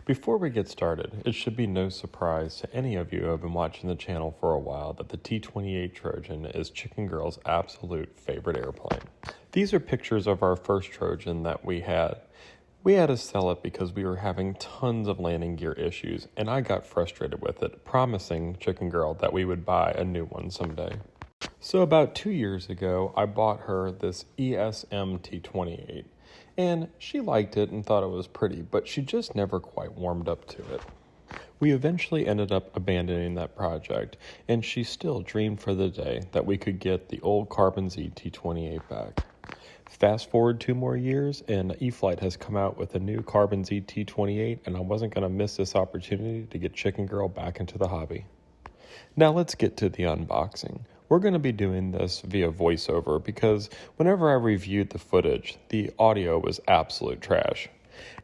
Before we get started, it should be no surprise to any of you who have been watching the channel for a while that the T-28 Trojan is Chicken Girl's absolute favorite airplane. These are pictures of our first Trojan that we had. We had to sell it because we were having tons of landing gear issues, and I got frustrated with it, promising Chicken Girl that we would buy a new one someday. So about 2 years ago, I bought her this ESM T-28, and she liked it and thought it was pretty, but she just never quite warmed up to it. We eventually ended up abandoning that project, and she still dreamed for the day that we could get the old Carbon Z T-28 back. Fast forward 2 more years, and E-Flite has come out with a new Carbon Z T-28, and I wasn't going to miss this opportunity to get Chicken Girl back into the hobby. Now let's get to the unboxing. We're going to be doing this via voiceover because whenever I reviewed the footage, the audio was absolute trash.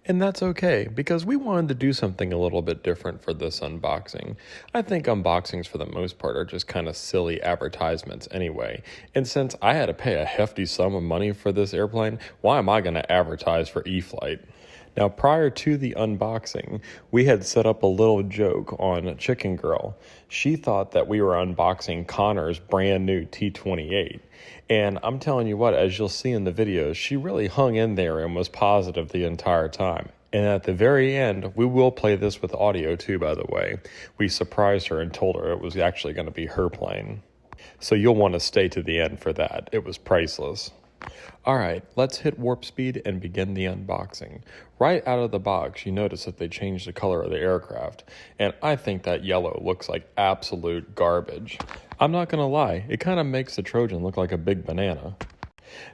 And that's okay, because we wanted to do something a little bit different for this unboxing. I think unboxings for the most part are just kind of silly advertisements anyway. And since I had to pay a hefty sum of money for this airplane, why am I going to advertise for E-Flite? Now, prior to the unboxing, we had set up a little joke on Chicken Girl. She thought that we were unboxing Connor's brand new T-28. And I'm telling you what, as you'll see in the videos, she really hung in there and was positive the entire time. And at the very end, we will play this with audio too, by the way. We surprised her and told her it was actually going to be her plane. So you'll want to stay to the end for that. It was priceless. Alright, let's hit warp speed and begin the unboxing. Right out of the box, you notice that they changed the color of the aircraft, and I think that yellow looks like absolute garbage. I'm not gonna lie, it kind of makes the Trojan look like a big banana.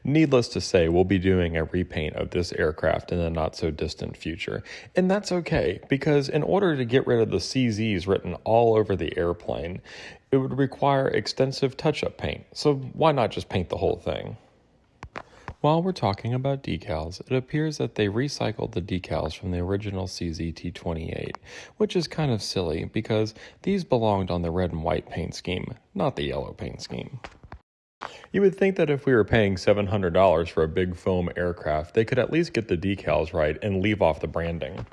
Needless to say, we'll be doing a repaint of this aircraft in the not-so-distant future. And that's okay, because in order to get rid of the CZs written all over the airplane, it would require extensive touch-up paint, so why not just paint the whole thing? While we're talking about decals, it appears that they recycled the decals from the original CZ T-28, which is kind of silly because these belonged on the red and white paint scheme, not the yellow paint scheme. You would think that if we were paying $700 for a big foam aircraft, they could at least get the decals right and leave off the branding.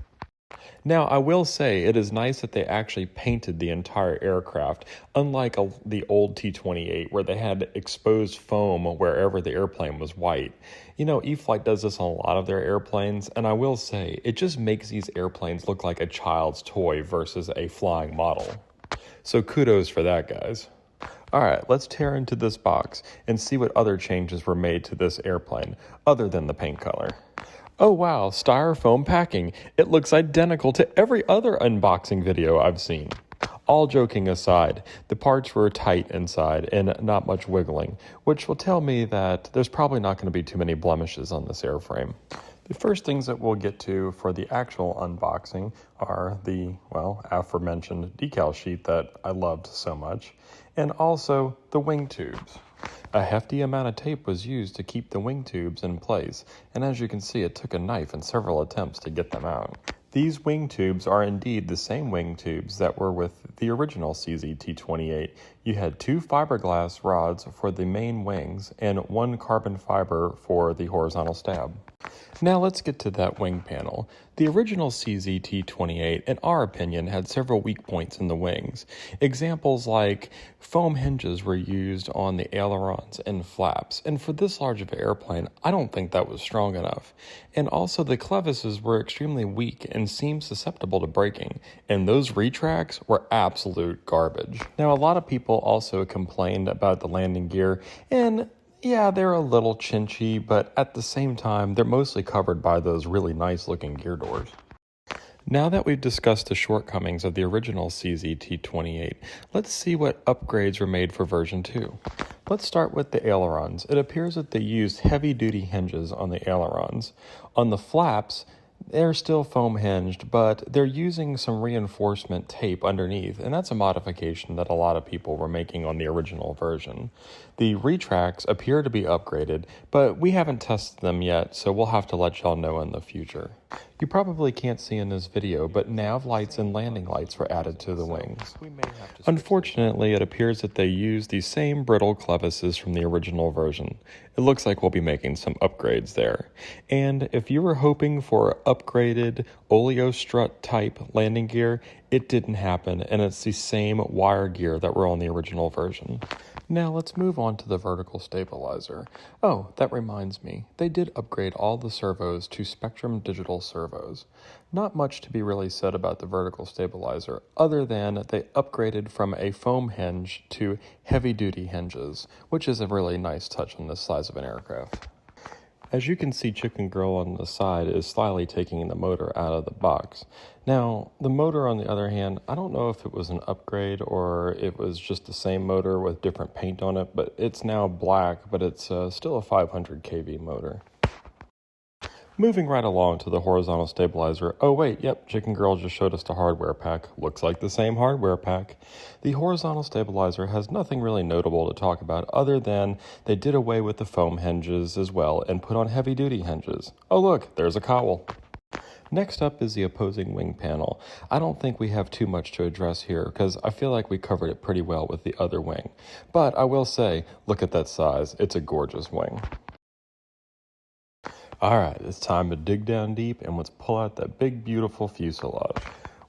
Now, I will say it is nice that they actually painted the entire aircraft, unlike the old T-28 where they had exposed foam wherever the airplane was white. You know, E-Flite does this on a lot of their airplanes, and I will say it just makes these airplanes look like a child's toy versus a flying model. So kudos for that, guys. Alright, let's tear into this box and see what other changes were made to this airplane, other than the paint color. Oh wow, styrofoam packing. It looks identical to every other unboxing video I've seen. All joking aside, the parts were tight inside and not much wiggling, which will tell me that there's probably not going to be too many blemishes on this airframe. The first things that we'll get to for the actual unboxing are the, well, aforementioned decal sheet that I loved so much, and also the wing tubes. A hefty amount of tape was used to keep the wing tubes in place, and as you can see, it took a knife and several attempts to get them out. These wing tubes are indeed the same wing tubes that were with the original CZ T-28. You had 2 fiberglass rods for the main wings and 1 carbon fiber for the horizontal stab. Now let's get to that wing panel. The original CZ T-28, in our opinion, had several weak points in the wings. Examples like foam hinges were used on the ailerons and flaps, and for this large of an airplane, I don't think that was strong enough. And also the clevises were extremely weak and seemed susceptible to breaking, and those retracts were absolute garbage. Now a lot of people also complained about the landing gear, and yeah, they're a little chinchy, but at the same time, they're mostly covered by those really nice looking gear doors. Now that we've discussed the shortcomings of the original CZ T-28, let's see what upgrades were made for version 2. Let's start with the ailerons. It appears that they used heavy-duty hinges on the ailerons. On the flaps, they're still foam hinged, but they're using some reinforcement tape underneath, and that's a modification that a lot of people were making on the original version. The retracts appear to be upgraded, but we haven't tested them yet, so we'll have to let y'all know in the future. You probably can't see in this video, but nav lights and landing lights were added to the wings. Unfortunately, it appears that they used the same brittle clevises from the original version. It looks like we'll be making some upgrades there. And if you were hoping for upgraded oleo strut type landing gear, it didn't happen, and it's the same wire gear that were on the original version. Now let's move on to the vertical stabilizer. Oh, that reminds me, they did upgrade all the servos to Spectrum digital servos. Not much to be really said about the vertical stabilizer, other than they upgraded from a foam hinge to heavy-duty hinges, which is a really nice touch on this size of an aircraft. As you can see, Chicken Girl on the side is slyly taking the motor out of the box. Now, the motor on the other hand, I don't know if it was an upgrade or it was just the same motor with different paint on it, but it's now black, but it's still a 500 kV motor. Moving right along to the horizontal stabilizer. Oh wait, yep, Chicken Girl just showed us the hardware pack. Looks like the same hardware pack. The horizontal stabilizer has nothing really notable to talk about other than they did away with the foam hinges as well and put on heavy-duty hinges. Oh look, there's a cowl. Next up is the opposing wing panel. I don't think we have too much to address here because I feel like we covered it pretty well with the other wing. But I will say, look at that size. It's a gorgeous wing. Alright, it's time to dig down deep and let's pull out that big beautiful fuselage.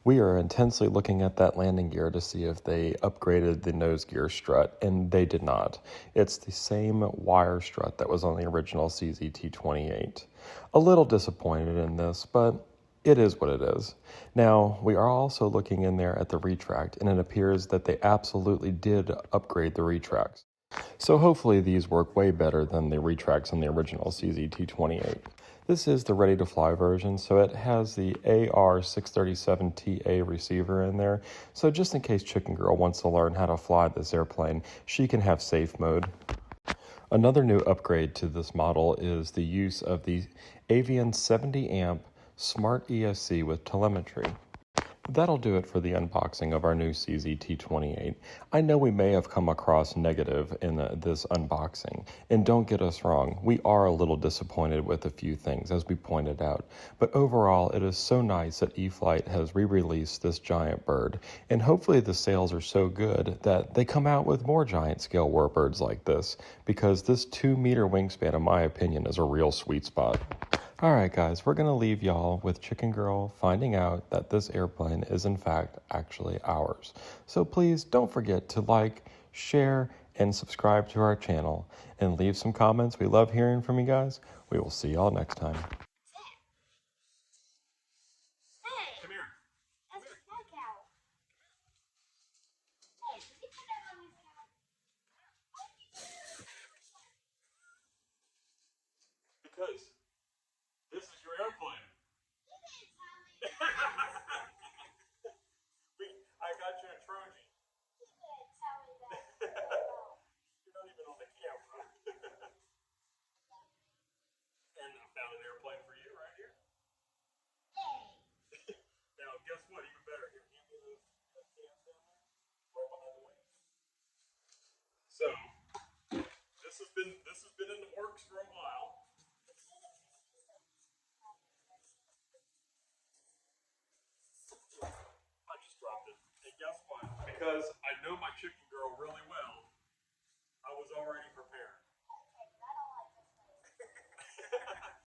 We are intensely looking at that landing gear to see if they upgraded the nose gear strut, and they did not. It's the same wire strut that was on the original CZ T-28. A little disappointed in this, but it is what it is. Now, we are also looking in there at the retract, and it appears that they absolutely did upgrade the retracts. So hopefully these work way better than the retracts on the original CZ-T-28. This is the ready-to-fly version, so it has the AR-637TA receiver in there, so just in case Chicken Girl wants to learn how to fly this airplane, she can have safe mode. Another new upgrade to this model is the use of the Avian 70-amp Smart ESC with telemetry. That'll do it for the unboxing of our new CZ-T-28. I know we may have come across negative in this unboxing, and don't get us wrong, we are a little disappointed with a few things, as we pointed out, but overall it is so nice that E-Flite has re-released this giant bird, and hopefully the sales are so good that they come out with more giant scale warbirds like this, because this 2-meter wingspan, in my opinion, is a real sweet spot. Alright guys, we're going to leave y'all with Chicken Girl finding out that this airplane is in fact actually ours. So please don't forget to like, share, and subscribe to our channel. And leave some comments. We love hearing from you guys. We will see y'all next time. Come here. That's a fly cow. Hey, you put that on this cow. Because this is your airplane. I got you a Trojan. You're not even on the camera. And I found an airplane for you right here. Now, guess what? Even better. Here, give me those cans down there. Right behind the wings. So, this has been in the works for a while. I just dropped it. And guess what? Because I know my Chicken Girl really well,